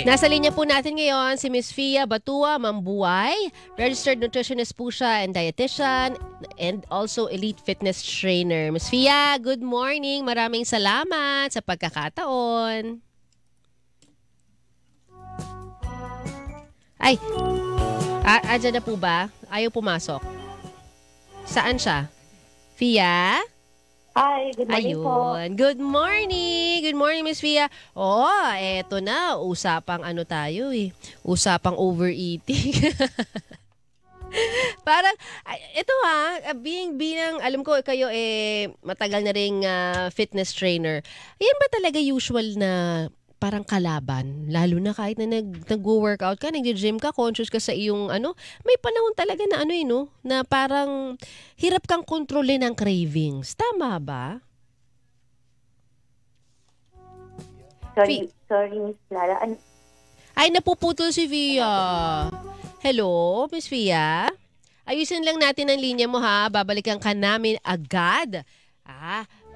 Nasa linya po natin ngayon si Miss Fia Batua Mambuay. Registered nutritionist po siya and dietitian and also elite fitness trainer. Miss Fia, good morning. Maraming salamat sa pagkakataon. Ay, andyan na po ba? Ayaw pumasok. Saan siya? Fia? Hi, good morning po. Ayun. Good morning. Good morning, Miss Fia. Oh, eto na. Usapang ano tayo eh. Usapang overeating. Parang, ito bilang, alam ko kayo matagal na ring fitness trainer. Yan ba talaga usual na parang kalaban? Lalo na kahit na nag-workout ka, nag-gym ka, conscious ka sa iyong may panahon talaga na na parang hirap kang kontrolin ng cravings. Tama ba? Sorry, Miss Clara. Ay, napuputol si Fia. Hello, Miss Fia? Ayusin lang natin ang linya mo ha. Babalikan ka namin agad.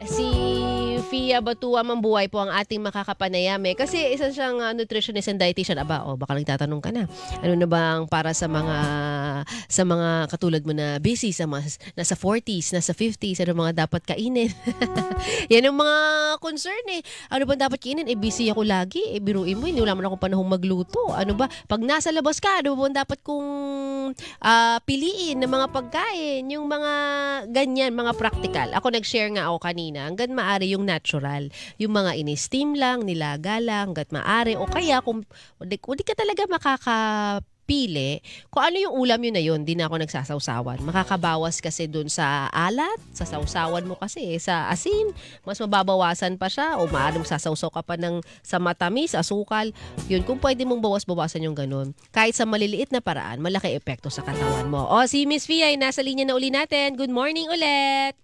Si Fia Batua Mambuay po ang ating makakapanayam kasi isa siyang nutritionist and dietitian. Baka nagtatanong ka na. Ano na bang para sa mga katulad mo na busy sa nasa 40s, nasa 50s, ano mga dapat kainin? Yan ang mga concern Ano ba dapat kainin? Busy ako lagi. Biruin mo, hindi wala man akong panahong magluto. Ano ba? Pag nasa labas ka, ano ba dapat kong piliin ng mga pagkain? Yung mga ganyan, mga practical. Ako nag-share nga ako kanina, hanggat maaari yung natural. Yung mga ini-steam lang, nilaga lang, hanggat maaari. O kaya kung hindi ka talaga makakapili, kung ano yung ulam yun na yun, di na ako nagsasawsawan. Makakabawas kasi dun sa alat, sa sawsawan mo kasi, sa asin, mas mababawasan pa siya, o maaaring sasawsaw ka pa sa matamis, asukal. Yun, kung pwede mong bawas-bawasan yung ganun. Kahit sa maliliit na paraan, malaki epekto sa katawan mo. Si Miss Fia ay nasa linya na uli natin. Good morning ulit!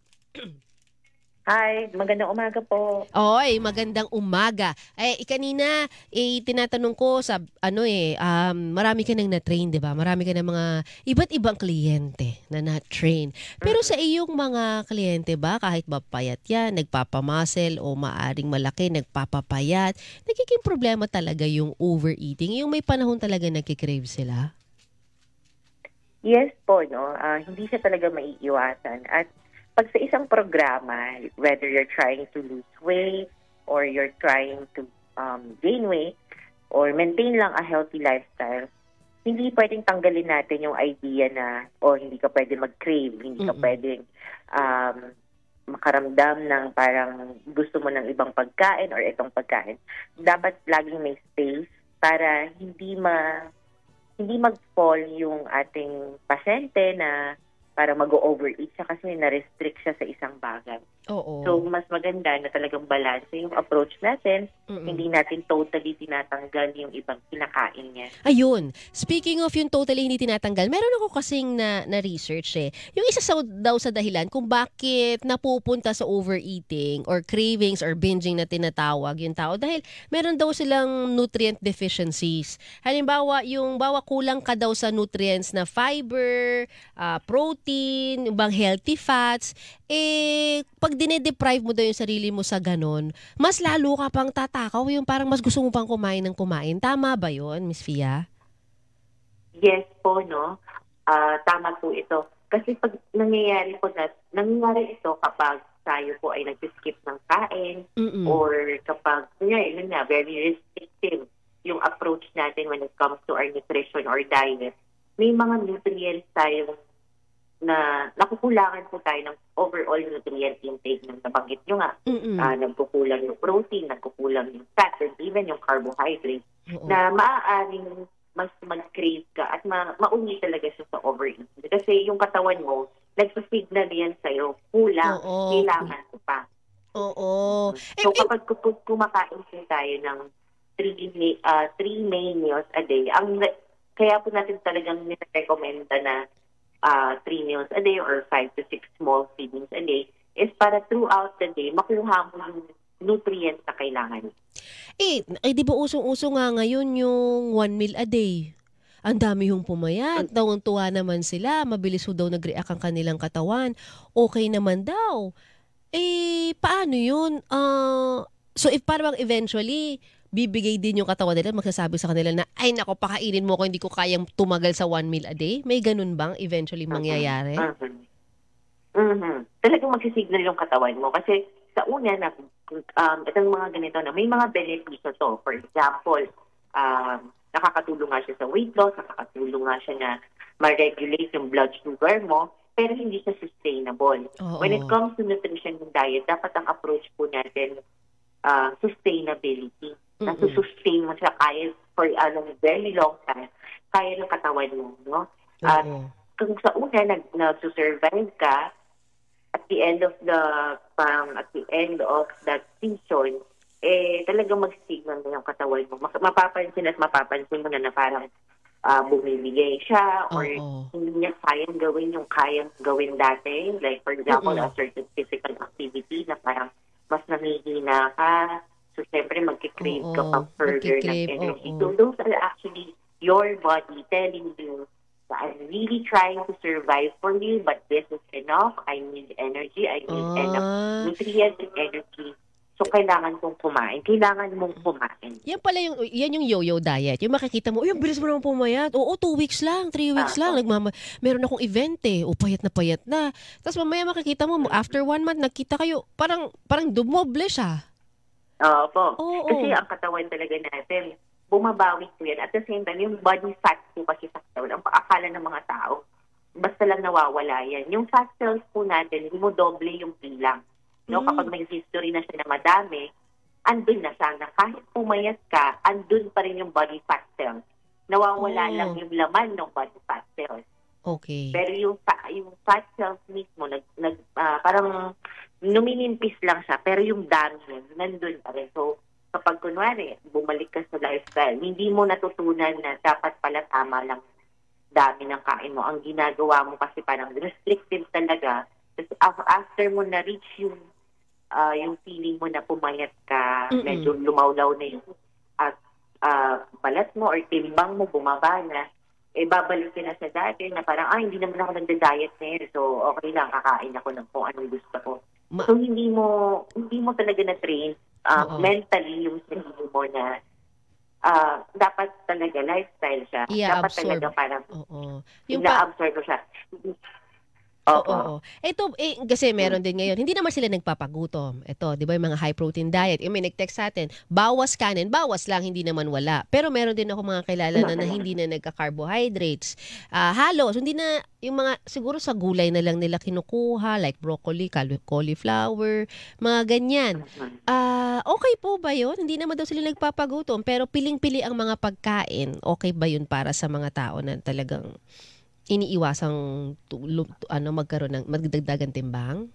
Hi, magandang umaga po. Oy, magandang umaga. Kanina, tinatanong ko sa, marami ka nang na-train, di ba? Marami ka ng mga iba't ibang kliyente na na-train. Pero sa iyong mga kliyente ba, kahit ba payat yan, nagpapamuscle o maaring malaki, nagpapapayat, nagiging problema talaga yung overeating? Yung may panahon talaga nagkikrave sila? Yes po, no? Hindi siya talaga maiiwasan. At pag sa isang programa, whether you're trying to lose weight or you're trying to gain weight or maintain lang a healthy lifestyle, hindi pwedeng tanggalin natin yung idea na hindi ka pwede mag-crave, hindi ka pwedeng makaramdam ng parang gusto mo ng ibang pagkain or itong pagkain. Dapat laging may space para hindi mag-fall yung ating pasyente na para mag-overeat siya kasi na-restrict siya sa isang bagay. Oo. So, mas maganda na talagang balance yung approach natin. Hindi natin totally tinatanggal yung ibang kinakain niya. Ayun. Speaking of yung totally hindi tinatanggal, meron ako kasing na-research Yung isa daw sa dahilan kung bakit napupunta sa overeating or cravings or binging na tinatawag yung tao dahil meron daw silang nutrient deficiencies. Halimbawa, kulang ka daw sa nutrients na fiber, protein, ibang healthy fats, pag dinedeprive mo daw yung sarili mo sa ganon, mas lalo ka pang tatakaw, yung parang mas gusto mo pang kumain ng kumain. Tama ba yun, Miss Fia? Yes po, no? Tama po ito. Kasi pag nangyayari ito kapag tayo po ay nag-skip ng kain or kapag, very restrictive yung approach natin when it comes to our nutrition or diet, may mga nutrients tayo na nakukulangan po tayo ng overall nutrient intake ng nabanggit nyo nga. Nagkukulang yung protein, nagkukulang yung fat, and even yung carbohydrates na maaaring mas mag-crave ka at mauni talaga siya sa overeating. Kasi yung katawan mo, nagsissignal yan sa'yo, kulang, kailangan ko pa. Oo. So kapag kumakain tayo ng 3 main meals a day, kaya po natin talagang nire-recommenda na 3 meals a day or 5 to 6 small feedings a day is para throughout the day makuha mo yung nutrients na kailangan. Di ba usong-uso nga ngayon yung 1 meal a day? Ang dami yung pumayat, tuwa naman sila, mabilis daw nag-react ang kanilang katawan, okay naman daw. Paano yun? So if parang eventually bibigay din yung katawan nila, magsasabi sa kanila na, ay nako, pakainin mo ko, hindi ko kayang tumagal sa 1 meal a day? May ganun bang eventually mangyayari? Talagang magsisignal yung katawan mo. Kasi sa una, itong mga ganito na, may mga benepisyo to. For example, nakakatulong nga siya sa weight loss, nakakatulong nga siya na ma-regulate yung blood sugar mo, pero hindi siya sustainable. Oo. When it comes to nutrition and diet, dapat ang approach po natin sustainability. Nasusustain mo siya kaya for a very long time, kaya ng katawan mo. No? At kung sa una, nag-survive ka, at the end of that season, talagang mag-signal na yung katawan mo. Mapapansin mo na parang bumibigay siya or hindi niya kayang gawin yung kayang gawin dati. Like, for example, a certain physical activity na parang mas namihina ka. So, siyempre, magkikrave ka pa further ng energy. So, those are actually your body telling you that I'm really trying to survive for you, but this is enough. I need energy. I need enough nutrients and energy. So, kailangan kong kumain. Kailangan mong kumain. Yan pala yan yung yo-yo diet. Yung makikita mo, ang bilis mo naman pumayat. Oo, 2 weeks lang, 3 weeks lang. Meron akong event payat na payat na. Tapos mamaya makikita mo, after 1 month, nakita kayo, parang dumoble siya. Opo. Kasi ang katawan talaga natin, bumabawi po yan. At the same time, yung body fat po kasi sa katawan, ang paakala ng mga tao, basta lang nawawala yan. Yung fat cells po natin, hindi mo doble yung bilang. No, kapag may history na siya na madami, andun na sana. Kahit pumayat ka, andun pa rin yung body fat cells. Nawawala lang yung laman ng body fat cells. Okay. Pero yung fat cells mismo, parang numinimpis lang siya, pero yung dami nandun pa rin. So, kapag kunwari, bumalik ka sa lifestyle, hindi mo natutunan na dapat pala tama lang dami ng kain mo. Ang ginagawa mo kasi parang restrictive talaga. After mo na-reach yung feeling mo na pumayat ka, medyo lumawlaw na yung balat mo or timbang mo, bumaba na, babalik ka na sa dati na parang, hindi naman ako nagda-diet ngayon, so okay lang, kakain ako ng kung anong gusto ko. So hindi mo talaga na-train mentally yung sarili mo na dapat talaga lifestyle siya. Dapat talaga parang ina-absorb ko siya. Oo. Ito, kasi meron din ngayon, hindi naman sila nagpapagutom. Ito, di ba yung mga high-protein diet. Yung may nag-text sa atin, bawas kanin, bawas lang, hindi naman wala. Pero meron din ako mga kilala na hindi na nagka-carbohydrates. Halos, hindi na, yung mga, siguro sa gulay na lang nila kinukuha, like broccoli, cauliflower, mga ganyan. Okay po ba yun? Hindi naman daw sila nagpapagutom, pero piling-pili ang mga pagkain. Okay ba yun para sa mga tao na talagang iniiwasang magkaroon ng magdagdagan timbang?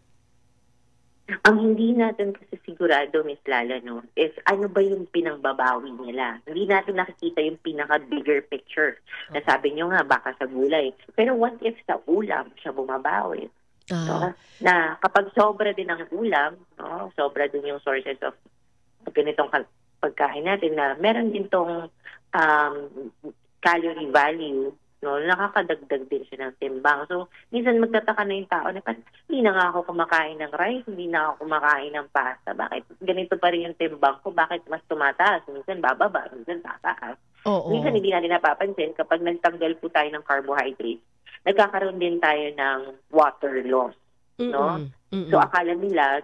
Ang hindi natin kasi sigurado, Miss Lala, no, is ano ba yung pinangbabawi nila. Hindi natin nakikita yung pinaka-bigger picture. Nasabi nyo nga, baka sa gulay. Pero what if sa ulam siya bumabawi? No? Na kapag sobra din ang ulam, no, sobra din yung sources of ganitong pagkain natin na meron din tong calorie value, no, nakakadagdag din siya ng timbang. So, minsan magtataka na yung tao na hindi na nga ako kumakain ng rice, hindi na ako kumakain ng pasta. Bakit ganito pa rin yung timbang ko? Bakit mas tumataas? Minsan bababa, minsan tataas. Minsan hindi natin napapansin kapag nagtanggal po tayo ng carbohydrates, nagkakaroon din tayo ng water loss. No? So, akala nila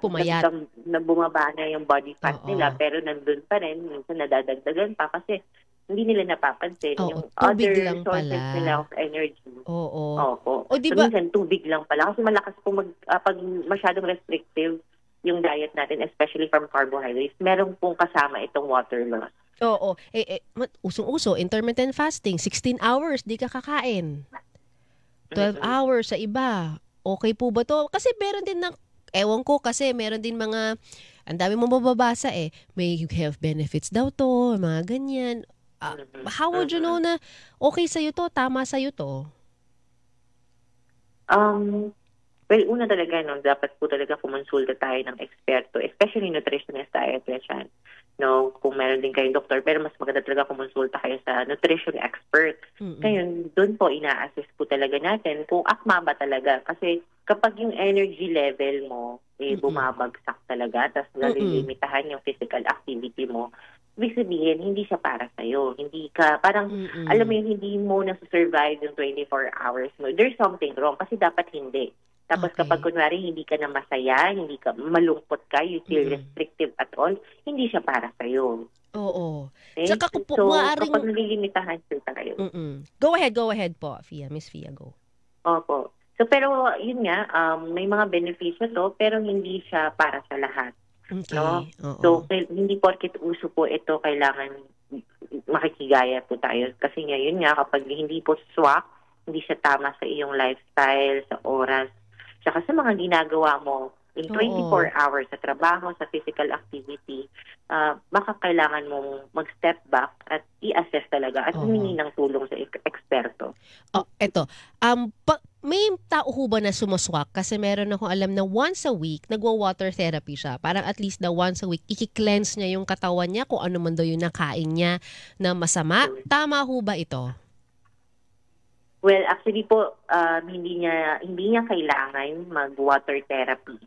na bumaba na yung body fat nila, pero nandun pa rin, minsan nadadagdagan pa kasi hindi nila napapansin yung other sources nila of energy. Opo. So, minsan tubig lang pala. Kasi malakas po pag masyadong restrictive yung diet natin, especially from carbohydrates, meron pong kasama itong water loss. Usong-uso, intermittent fasting, 16 hours, di ka kakain. 12 hours sa iba. Okay po ba to? Kasi meron din ewan ko kasi meron din mga, ang dami mo mababasa may health benefits daw to, mga ganyan. How would you know na okay sa'yo to, tama sa'yo to? Well, una talaga, no, dapat po talaga kumonsulta tayo ng eksperto, especially nutritionist, dietitian. No, kung meron din kayong doktor, pero mas maganda talaga kumonsulta kayo sa nutrition expert. Ngayon, doon po ina-assess po talaga natin kung akma ba talaga. Kasi kapag yung energy level mo bumabagsak talaga, tapos nalilimitahan yung physical activity mo, ibig sabihin, hindi siya para sa'yo. Hindi ka, parang, alam mo yun, hindi mo nasa-survive yung 24 hours mo. There's something wrong kasi dapat hindi. Tapos kapag kunwari hindi ka na masaya, hindi ka malungkot ka, you feel restrictive at all, hindi siya para sa'yo. Oo. Okay? Saka kung So, maaaring... kapag nalilimitahan sila kayo. Go ahead po, Fia. Miss Fia, go. Opo. So, pero yun nga, may mga benepisyo to, pero hindi siya para sa lahat. Okay. No? Oo. So, hindi porket uso po ito, kailangan makikigaya po tayo. Kasi nga, yun nga, kapag hindi po swak, hindi siya tama sa iyong lifestyle, sa oras, saka sa mga ginagawa mo in 24 hours sa trabaho, sa physical activity, baka kailangan mong mag-step back at i-assess talaga at humingi ng tulong sa eksperto. Eto. May tao ho ba na sumuswak? Kasi meron akong alam na once a week, nagwa-water therapy siya. Parang at least na once a week, i-cleanse niya yung katawan niya kung ano man daw yung nakain niya na masama. Tama ho ba ito? Well, actually po, hindi niya kailangan mag-water therapy.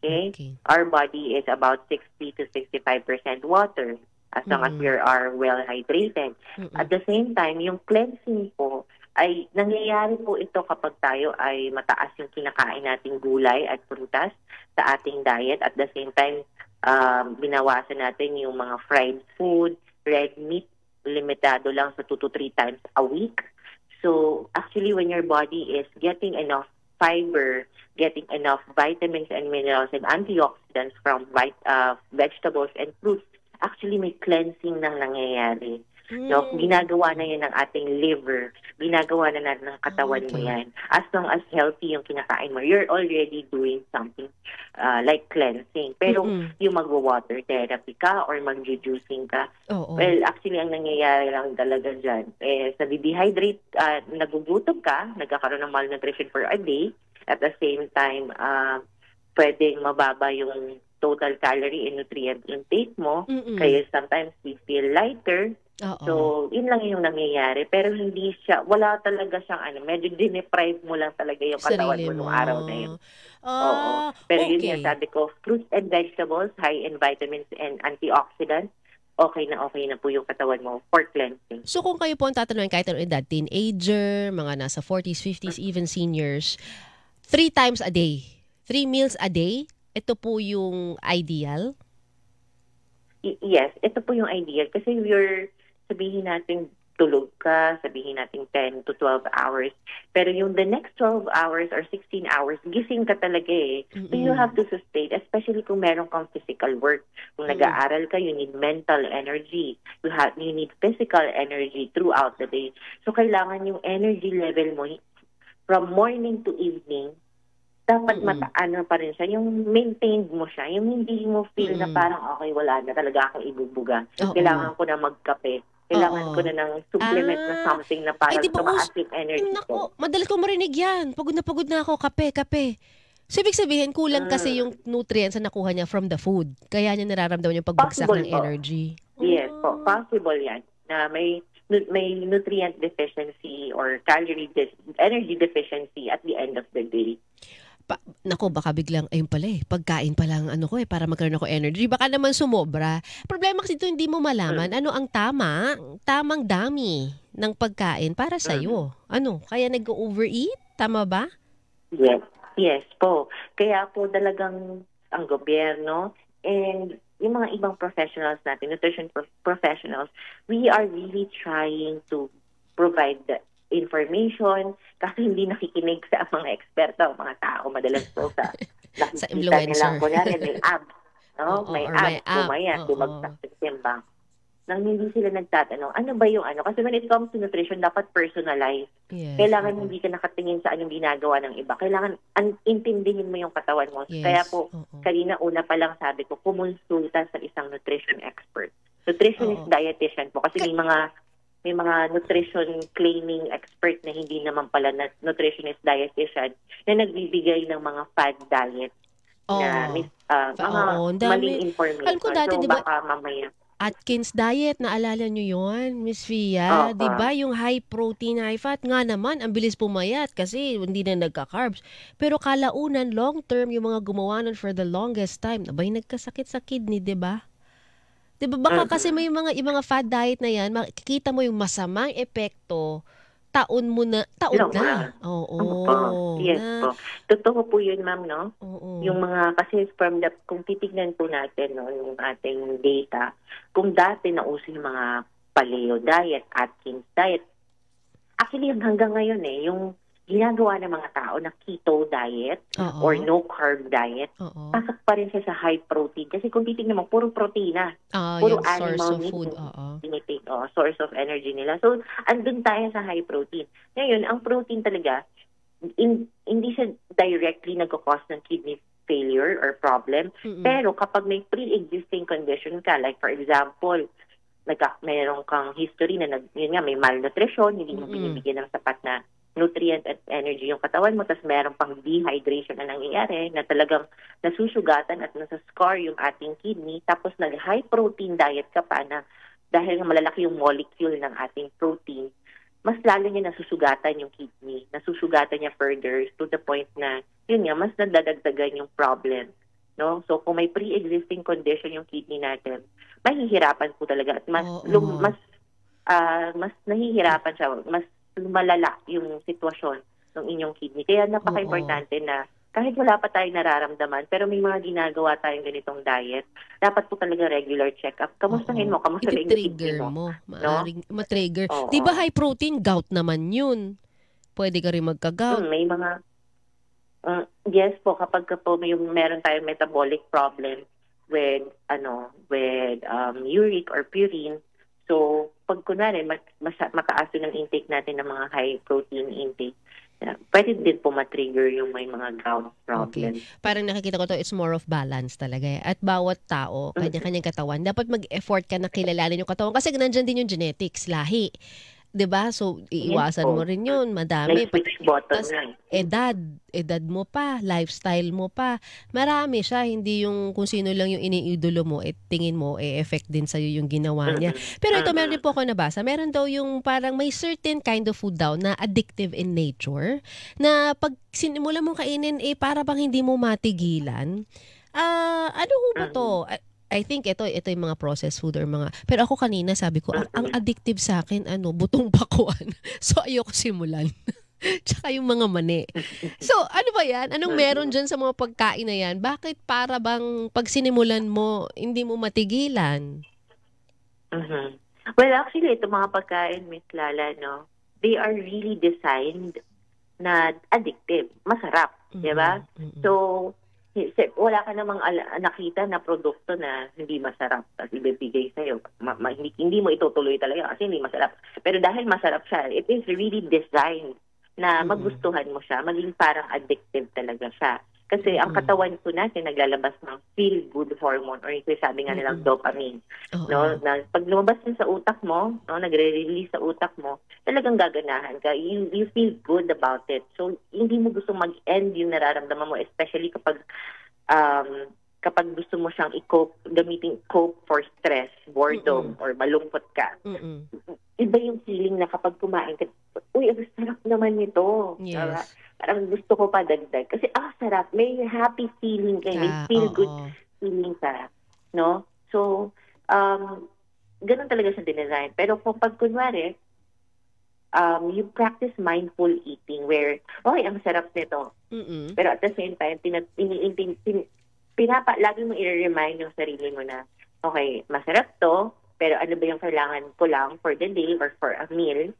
Okay? Our body is about 60 to 65% water as long as we are well hydrated. At the same time, yung cleansing po, ay nangyayari po ito kapag tayo ay mataas yung kinakain nating gulay at prutas sa ating diet. At the same time, binawasan natin yung mga fried food, red meat, limitado lang sa 2 to 3 times a week. So, actually, when your body is getting enough fiber, getting enough vitamins and minerals and antioxidants from vegetables and fruits, actually may cleansing nang nangyayari. No, ginagawa na yan ng ating liver, ginagawa na natin ng katawan mo yan. As long as healthy yung kinakain mo, you're already doing something like cleansing. Pero yung mag-water therapy ka or mag-juicing ka, well, actually ang nangyayari lang talaga dyan, sa dehydrate, nagugutom ka, nagkakaroon ng malnutrition for a day, at the same time, pwedeng mababa yung total calorie and nutrient intake mo, kaya sometimes we feel lighter. So, yun lang yung nangyayari. Pero hindi siya, wala talaga siyang medyo dineprive mo lang talaga yung katawan mo nung araw na yun. Pero yun yung sabi ko, fruits and vegetables, high in vitamins and antioxidants, okay na po yung katawan mo for cleansing. So, kung kayo po ang tatanungin kahit anong edad, teenager, mga nasa 40s, 50s, even seniors, 3 times a day, 3 meals a day, ito po yung ideal? Yes, ito po yung ideal. Kasi sabihin natin tulog ka, sabihin natin 10 to 12 hours. Pero yung the next 12 hours or 16 hours, gising ka talaga eh. So you have to sustain, especially kung meron kang physical work. Kung nag-aaral ka, you need mental energy. You need physical energy throughout the day. So kailangan yung energy level mo from morning to evening, dapat pa rin siya. Yung maintained mo siya. Yung hindi mo feel na parang okay, wala na talaga akong ibubuga. Kailangan ko na magkape. Kailangan ko na ng supplement na something na parang tumaas yung energy ko. Madalas ko marinig yan. Pagod na ako. Kape. So, ibig sabihin, kulang kasi yung nutrients na nakuha niya from the food. Kaya niya nararamdaman yung pagbagsak ng energy. Yes po. Possible yan. Na may nutrient deficiency or energy deficiency at the end of the day. Baka biglang, ayun pala pagkain pa lang para magkaroon ako energy. Baka naman sumobra. Problema kasi ito, hindi mo malaman ano ang tamang dami ng pagkain para sa'yo. Kaya nag-overeat? Tama ba? Yes po. Kaya po talagang ang gobyerno and yung mga ibang professionals natin, nutrition professionals, we are really trying to provide the information kasi hindi nakikinig sa mga eksperto, mga tao madalas po sa nakikita nilang may abs, may abs, pumayat, bumagsak sa timbang. Nang hindi sila nagtatanong, ano ba yung Kasi when it comes to nutrition, dapat personalized. Yes, kailangan hindi ka nakatingin sa anong ginagawa ng iba. Kailangan intindihin mo yung katawan mo. Yes, kaya po, kanina una pa lang sabi ko, kumonsulta sa isang nutrition expert. Nutritionist, dietitian po. Kasi may mga nutrition claiming expert na hindi naman pala na nutritionist dietitian na nagbibigay ng mga fad diet na mga maling information. Alam ko dati, so, diba, baka mamaya. Atkins diet, naalala nyo yun, Miss Fia? Diba yung high protein, high fat, nga naman, ang bilis pumayat kasi hindi na nagka-carbs. Pero kalaunan, long term, yung mga gumawa nun for the longest time, abay nagkasakit sa kidney, diba? 'Di ba baka kasi may yung mga fad diet na 'yan, makikita mo yung masamang epekto taon Long na. run. Opo. Oo, Yes na po. Totoo po yun, ma'am, no? oo. Yung mga, kasi kung titignan po natin, no, yung ating data, kung dati nauso yung mga paleo diet, Atkins diet, actually hanggang ngayon yung ginagawa ng mga tao na keto diet or Oo. no carb diet, Oo. pasok pa rin siya sa high protein. Kasi kung titignan mo, puro protina. Puro Yung source animal of meat food, yung oo. tinitake, source of energy nila. So, andun tayo sa high protein. Ngayon, ang protein talaga, hindi siya directly nagkakos ng kidney failure or problem. Pero kapag may pre-existing condition ka, like for example, mayroon kang history na yun nga, may malnutrition, hindi mo binibigyan ng sapat na nutrient at energy yung katawan mo, tapos meron pang dehydration na nangyayari, na talagang nasusugatan at nasa-scar yung ating kidney, tapos nag-high protein diet ka pa na dahil malalaki yung molecule ng ating protein, mas lalo niya nasusugatan yung kidney, nasusugatan niya further to the point na, yun nga, mas nadadagdagan yung problem. No? So, kung may pre-existing condition yung kidney natin, mahihirapan po talaga at mas nahihirapan siya, mas malala yung sitwasyon ng inyong kidney. Kaya napaka-importante na kahit wala pa tayong nararamdaman, pero may mga ginagawa tayong ganitong diet, dapat po talaga regular check-up. Kamustahin mo? Kamusta rin yung kidney mo? Maaring matrigger. Oo. Di ba high protein, gout naman yun? Pwede ka rin magka-gout. May mga, yes po, kapag po meron tayong metabolic problem with uric or purine, so pag kunwari mataas ng intake natin ng mga high protein intake, pwede din po matrigger yung may mga gout problem. Okay. Parang nakikita ko to, it's more of balance talaga. At bawat tao, kanya-kanyang katawan, dapat mag-effort ka na kilalanin yung katawan kasi nandyan din yung genetics, lahi. 'Di ba? So, iiwasan mo rin yun. Madami. May switch button na. Edad mo pa, lifestyle mo pa. Marami siya. Hindi yung kung sino lang yung iniidolo mo, tingin mo, effect din sa'yo yung ginawa niya. Pero ito, meron din po ako nabasa. Meron daw yung parang may certain kind of food daw na addictive in nature, na pag sinimulan mong kainin, para bang hindi mo matigilan. Ano ho ba to? I think ito yung mga processed food or mga... Pero ako kanina sabi ko, ang addictive sa akin, butong pakuan. So, ayoko simulan. Tsaka yung mga mani. So, ano ba yan? Anong meron dyan sa mga pagkain na yan? Bakit para bang pag sinimulan mo, hindi mo matigilan? Well, actually, itong mga pagkain, Miss Lala, no, they are really designed na addictive. Masarap. Di ba? So, wala ka namang nakita na produkto na hindi masarap at ibibigay sa'yo. Hindi mo itutuloy talaga kasi hindi masarap. Pero dahil masarap siya, it is really designed na magustuhan mo siya, maging parang addictive talaga siya. Kasi ang katawan po natin naglalabas ng feel-good hormone or yung sabi nga nilang dopamine. No? Na pag lumabas yun sa utak mo, no, nagre-release sa utak mo, talagang gaganahan ka. You feel good about it. So, hindi mo gusto mag-end yung nararamdaman mo, especially kapag gusto mo siyang gamitin cope for stress, boredom, or malungkot ka. Iba yung feeling na kapag kumain ka, uy, ang sarap naman nito. Yes. Parang gusto ko pa dagdag. Kasi, sarap. May happy feeling ka. May feel-good feeling ka. No? So, ganun talaga siya dinesign. Pero kung pag kunwari, you practice mindful eating where, okay, ang sarap nito. Pero at the same time, lagi mo i-remind yung sarili mo na, okay, masarap to, pero ano ba yung kailangan ko lang for the day or for a meal?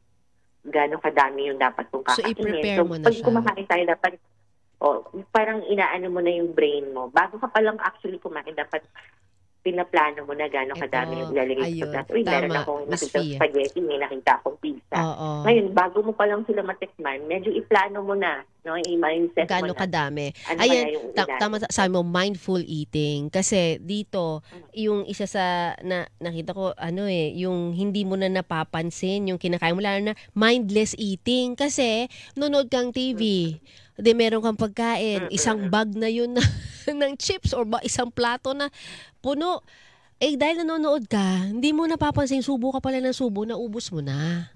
Gano'ng kadami yung dapat kong kakainin. So, i-prepare mo na pag siya. Pag kumakain tayo, dapat, parang inaano mo na yung brain mo. Bago ka palang actually kumain, dapat pinaplano mo na gano'ng kadami yung ilalagay sa plato. Uy, meron akong nakita spaghetti, may nakita akong pizza. Ngayon, bago mo palang sila matikman, medyo iplano mo na, no? I-mindset mo na. Gano'ng kadami. Ano Ayan, tama sabi mo, mindful eating. Kasi dito, yung isa sa, nakita ko, yung hindi mo na napapansin, yung kinakain mo, lalo na mindless eating. Kasi, nunod kang TV, meron kang pagkain, isang bag na yun ng chips or isang plato na puno. Dahil nanonood ka, hindi mo napapansin, subo ka pala ng subo, naubos mo na.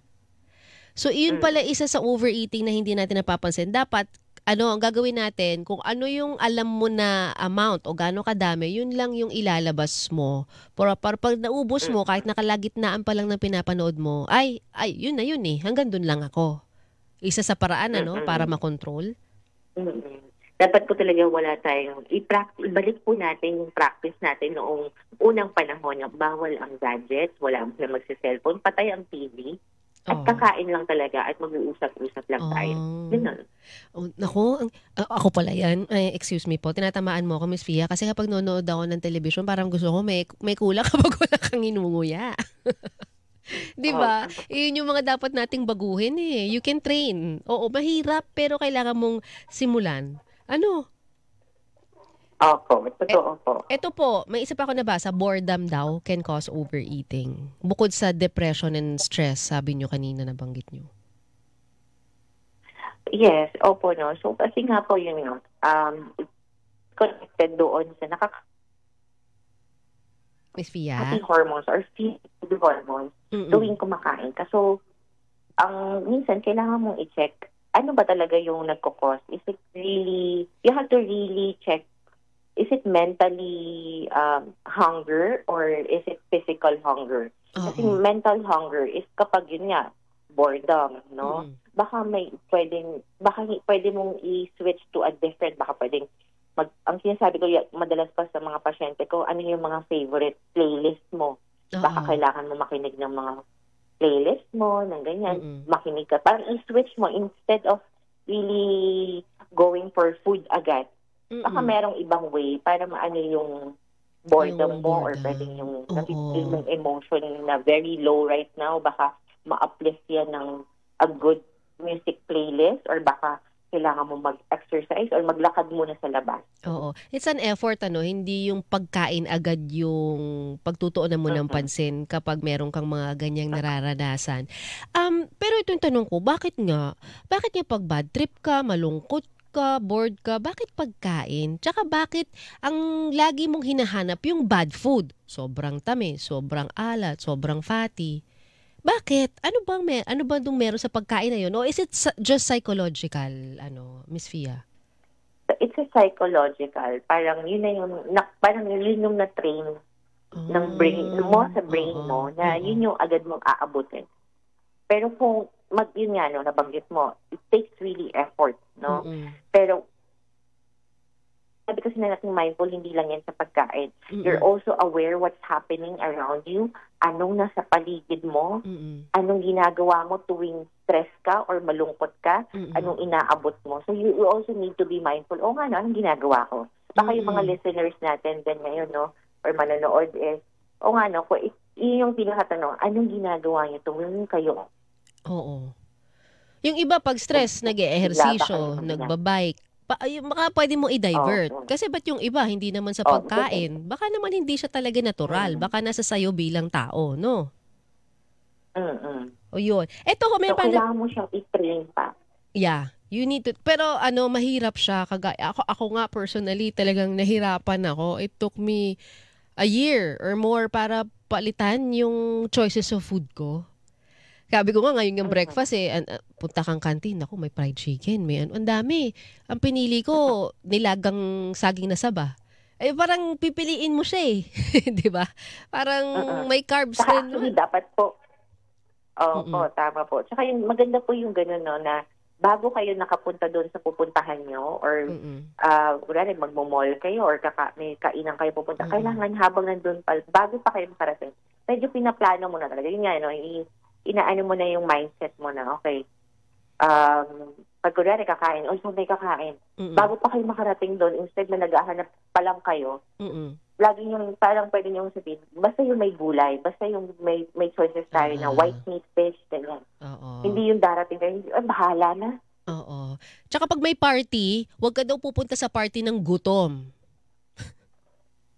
So, iyon pala isa sa overeating na hindi natin napapansin. Dapat, ang gagawin natin, kung ano yung alam mo na amount o gaano kadami, yun lang yung ilalabas mo. Para pag naubos mo, kahit nakalagitnaan pa lang ng pinapanood mo, yun na yun eh. Hanggang dun lang ako. Isa sa paraan, para makontrol. Dapat po talaga wala tayong, ibalik po natin yung practice natin noong unang panahon na bawal ang gadgets, wala ang magsi-cellphone, patay ang TV, at kakain lang talaga at mag-uusap-usap lang tayo. Ganun. Naku, ako pala yan. Excuse me po, tinatamaan mo ako, Miss Fia, kasi kapag nanonood ako ng television, parang gusto ko may kulang kapag wala kang inunguya. Di ba? Yun yung mga dapat nating baguhin eh. You can train. Oo, mahirap, pero kailangan mong simulan. Opo, totoo po. Ito po, may isa pa ako nabasa, boredom daw can cause overeating. Bukod sa depression and stress, sabi nyo kanina, nabanggit nyo. Yes, opo, no. So, kasi nga po yun, connected doon sa Miss Fia? hormones or food hormones tuwing kumakain. So, minsan, kailangan mong i-check ano ba talaga yung nagkukos? Is it really, you have to really check, is it mentally hunger or is it physical hunger? Kasi mental hunger is kapag yun nga, boredom, no? Baka pwede mong i-switch to a different, baka pwedeng, ang sinasabi ko madalas pa sa mga pasyente ko, ano yung mga favorite playlist mo? Baka kailangan mo makinig ng mga playlist mo, ng ganyan, makinig ka. Parang i-switch mo instead of really going for food agad. Baka merong ibang way para maano yung boredom mo or pwedeng yung napipil mong emotion na very low right now. Baka ma-uplift yan ng a good music playlist or baka kailangan mo mag-exercise or maglakad muna sa labas. Oo. It's an effort, hindi yung pagkain agad yung pagtutuunan mo ng pansin kapag meron kang mga ganyang nararanasan. Pero ito yung tanong ko, bakit nga pag bad trip ka, malungkot ka, bored ka, bakit pagkain? Tsaka bakit ang lagi mong hinahanap yung bad food? Sobrang tamis, sobrang alat, sobrang fatty. Bakit? Ano ba dong meron sa pagkain na yun? O is it just psychological, Miss Fia? It's a psychological. Parang yun yung na-train ng brain mo sa brain mo na yun yung agad mong aabutin. Pero kung yun nga, nabanggit mo, it takes really effort, no? Pero sabi kasi na natin mindful, hindi lang yan sa pagkain. You're also aware what's happening around you, anong nasa paligid mo, anong ginagawa mo tuwing stress ka or malungkot ka, anong inaabot mo. So you also need to be mindful, anong ginagawa ko? Baka yung mga listeners natin din ngayon, or manonood is, yun yung pinakatanong, anong ginagawa niyo tuwing kayo? Oo. Yung iba pag stress, nag-eehersisyo, nagbabike, baka pwede mo i-divert. Kasi ba't yung iba, hindi naman sa pagkain? Baka naman hindi siya talaga natural. Baka nasa sayo bilang tao, no? O yun. Eto, kailangan mo siyang i-train pa. Yeah. You need to, pero mahirap siya. Ako nga personally, talagang nahirapan ako. It took me a year or more para palitan yung choices of food ko. Sabi ko nga ngayon yung breakfast punta kang kantin, ako may fried chicken, may ang dami. Ang pinili ko, nilagang saging na saba. Parang pipiliin mo siya eh. 'Di ba? Parang may carbs din. Actually, dapat po. Tama po. Tsaka yung maganda po yung gano'n, na bago kayo nakapunta doon sa pupuntahan nyo or magmo-mall kayo or may kainan kayo pupunta, kailangan habang nandun bago pa kayo makarating, medyo pinaplano mo na talaga. Yun nga, inaano mo na yung mindset mo na, okay, pag kunwari kakain, may kakain. Bago pa kayo makarating doon, instead na naghahanap pa lang kayo, laging yung parang pwede nyo sabihin, basta yung may gulay, basta yung may choices tayo na white meat, fish, ganyan. Hindi yung darating kayo, bahala na. Oo. Tsaka pag may party, huwag ka daw pupunta sa party ng gutom.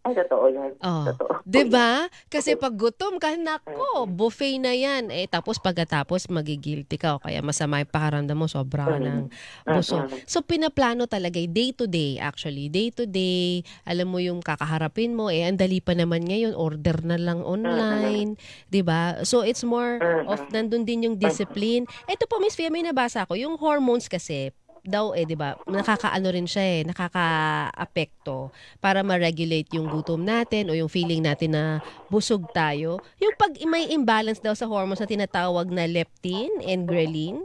Ay, totoo yan. Totoo. Diba? Kasi pag gutom ka, nako, buffet na yan. Tapos pagkatapos, magigilty ka o kaya masama yung pakaramdam mo, sobra ka ng busog. So, pinaplano talaga, day to day, actually. Day to day, alam mo yung kakaharapin mo, ang dali pa naman ngayon, order na lang online. Diba? So, it's more of, nandun din yung discipline. Ito po, Miss Fia, may nabasa ko, yung hormones kasi, daw di ba? Nakakaano rin siya nakaka-apekto para ma-regulate yung gutom natin o yung feeling natin na busog tayo. Yung pag may imbalance daw sa hormones na tinatawag na leptin and ghrelin,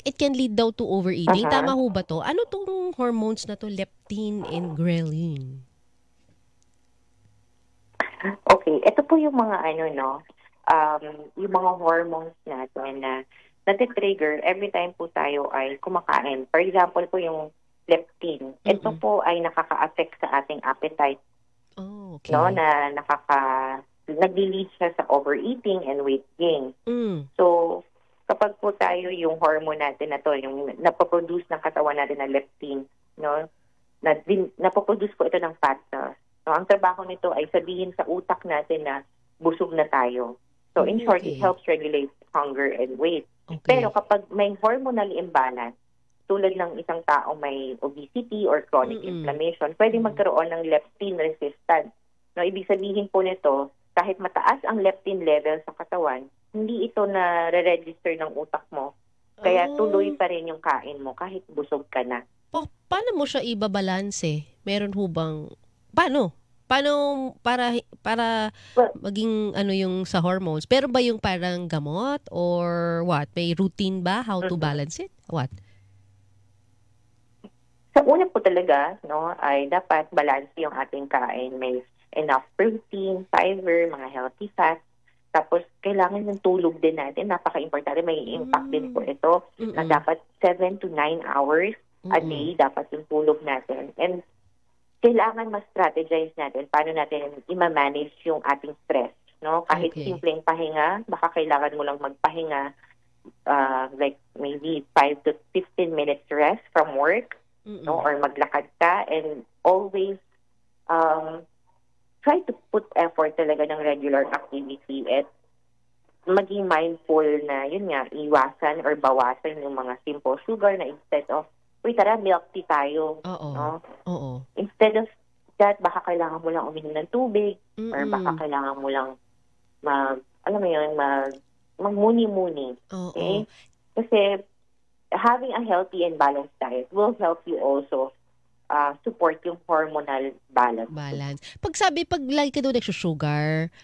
it can lead daw to overeating. Tama ho ba to? Ano tong hormones na to, leptin and ghrelin? Okay, ito po yung mga yung mga hormones natin na nati-trigger every time po tayo ay kumakain. For example po yung leptin. Ito po ay nakaka-affect sa ating appetite. Oh, okay. No, na nag-lead siya sa overeating and weight gain. So, kapag po tayo yung hormone natin na to, yung napoproduce ng katawan natin na leptin, no, napoproduce po ito ng fat cells. So, ang trabaho nito ay sabihin sa utak natin na busog na tayo. So, in short, it helps regulate hunger and weight. Okay. Pero kapag may hormonal imbalance, tulad ng isang tao may obesity or chronic inflammation, pwede magkaroon ng leptin resistance. No, ibig sabihin po nito, kahit mataas ang leptin level sa katawan, hindi ito na re-register ng utak mo. Kaya tuloy pa rin yung kain mo kahit busog ka na. Paano mo siya ibabalanse? Meron hubang paano para maging yung sa hormones? Pero ba yung parang gamot or what? May routine ba how to balance it? What? Sa una po talaga, no, ay dapat balance yung ating kain. May enough protein, fiber, mga healthy fats. Tapos, kailangan ng tulog din natin. Napaka-importante. May impact din po ito na dapat 7 to 9 hours a day dapat yung tulog natin. And kailangan ma-strategize natin paano natin i-manage yung ating stress. No? Kahit simpleng pahinga, baka kailangan mo lang magpahinga like maybe 5 to 15 minutes rest from work, no? Or maglakad ka, and always try to put effort talaga ng regular activity at maging mindful na yun nga, iwasan or bawasan yung mga simple sugar na instead of tara, milk tea tayo. No? Instead of that, baka kailangan mo lang uminom ng tubig or baka kailangan mo lang magmuni-muni. Okay? Kasi having a healthy and balanced diet will help you also support yung hormonal balance. Pag lagi ka doon nagsusugar,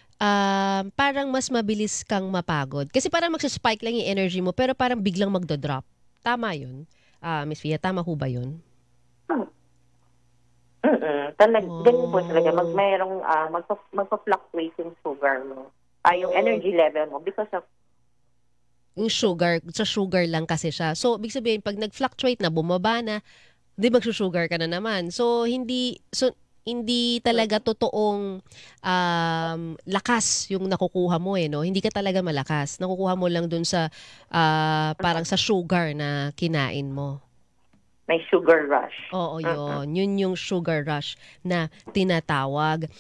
parang mas mabilis kang mapagod. Kasi parang magsa-spike lang yung energy mo, pero parang biglang magdodrop. Tama yun? Miss Fia, tama ho ba yun? Ganun po talaga. Magpa-fluctuate yung sugar mo. Yung energy level mo because of yung sugar. Sa sugar lang kasi siya. So, ibig sabihin, pag nag-fluctuate na, bumaba na, di magsusugar ka na naman. So, hindi talaga totoong lakas yung nakukuha mo no? Hindi ka talaga malakas. Nakukuha mo lang dun sa parang sa sugar na kinain mo. May sugar rush. Oo, yun. Yun yung sugar rush na tinatawag.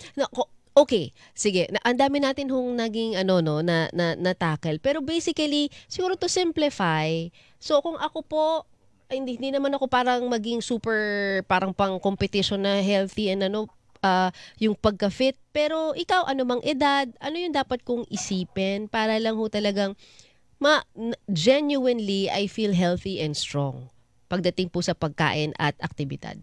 Okay, sige. Ang dami natin hong naging na tackle. Pero basically, siguro to simplify, so kung ako po, hindi naman ako parang maging super parang pang competition na healthy and yung pagka-fit. Pero ikaw, ano mang edad, ano yung dapat kong isipin para lang ho talagang genuinely I feel healthy and strong pagdating po sa pagkain at aktibidad?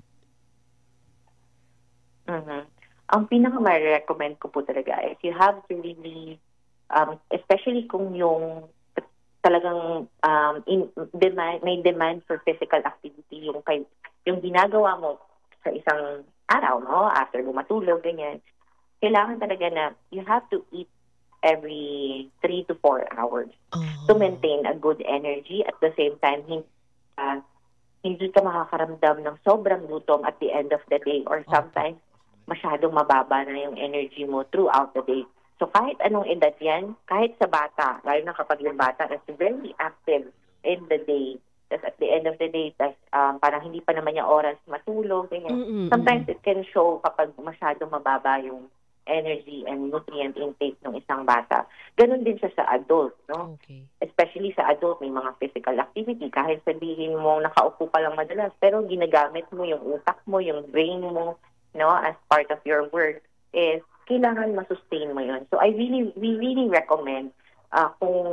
Ang pinaka-recommend ko po talaga is you have to really, especially kung yung talagang may demand for physical activity, yung ginagawa mo sa isang araw, no? After mo matulog, ganyan. Kailangan talaga na you have to eat every 3 to 4 hours to maintain a good energy. At the same time, hindi ka makakaramdam ng sobrang gutom at the end of the day, or sometimes masyadong mababa na yung energy mo throughout the day. So kahit anong edad yan, kahit sa bata, lalo na kapag yung bata is very active in the day, tapos at the end of the day, parang hindi pa naman niya oras matulog, ganyan. Sometimes it can show kapag masyadong mababa yung energy and nutrient intake ng isang bata. Ganon din siya sa adult, no? Okay. Especially sa adult, may mga physical activity. Kahit sabihin mo nakaupo ka lang madalas, pero ginagamit mo yung utak mo, yung brain mo, no, as part of your work, is kailangan masustain mo yun. So we really recommend kung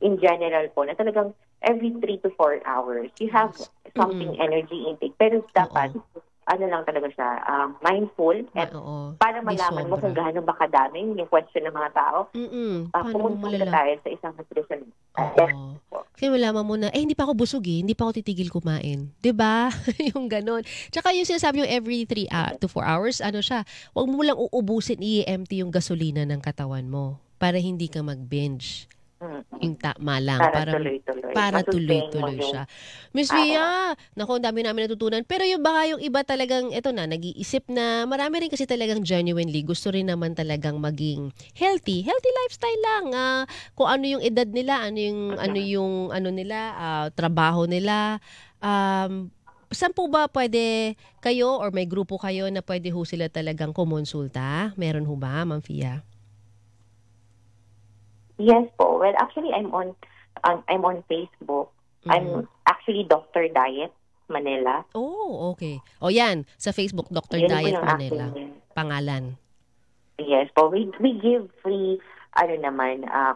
in general po na talagang every 3 to 4 hours, you have something energy intake. Pero dapat, ano lang talaga siya, mindful at para malaman mo kung gaano ba kadami yung question ng mga tao. Pumunta tayo sa isang nutrition. Kasi malaman mo na, hindi pa ako busog hindi pa ako titigil kumain. 'Di ba? Yung ganon. Tsaka yung sinasabi yung every 3 to 4 hours, ano siya, huwag mo lang uubusin, i-empty yung gasolina ng katawan mo para hindi ka mag-binge. Yung tama lang. Para tuloy-tuloy siya. Miss Via, naku, ang dami namin natutunan. Pero yung baka yung iba talagang, eto na, nag-iisip na, marami rin kasi talagang genuinely, gusto rin naman talagang maging healthy. Healthy lifestyle lang. Kung ano yung edad nila, ano yung trabaho nila. Saan po ba pwede kayo or may grupo kayo na pwede ho sila talagang kumonsulta? Meron ho ba, Ma'am Fia? Yes po. Well, actually, I'm on Facebook. I'm actually Dr. Diet Manila. Oh, okay. O yan, sa Facebook, Dr. Diet Manila. Pangalan. Yes po. We give free,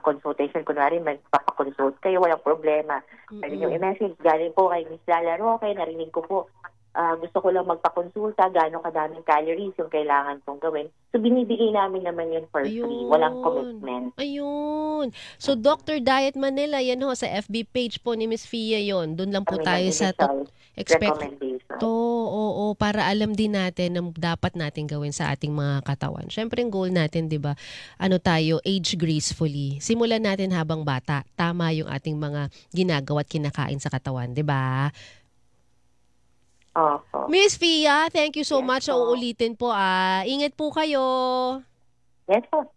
consultation. Kunwari, magpapakonsult kayo, walang problema. Pwede yung i-message, galing po kay Miss Lala Roque, narinig ko po, gusto ko lang magpakonsulta, gaano kadaming calories yung kailangan kong gawin. So, binibigay namin naman yun for free. Walang commitment. Ayun. So, Dr. Diet Manila, yan ho, sa FB page po ni Miss Fia yon. Doon lang po tayo sa recommendation. Oo, para alam din natin na dapat natin gawin sa ating mga katawan. Siyempre, ang goal natin, di ba, age gracefully. Simulan natin habang bata. Tama yung ating mga ginagawa at kinakain sa katawan, di ba? Miss Fia, thank you so much. Uulitin po. Ingat po kayo. Yes po.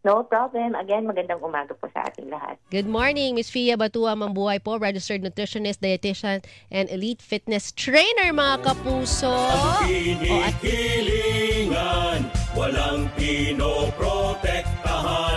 No problem. Again, magandang umaga po sa ating lahat. Good morning, Miss Fia Batua Mambuhay po, registered nutritionist, dietitian, and elite fitness trainer, mga kapuso. Ang pinihilingan, walang pinoprotektahan.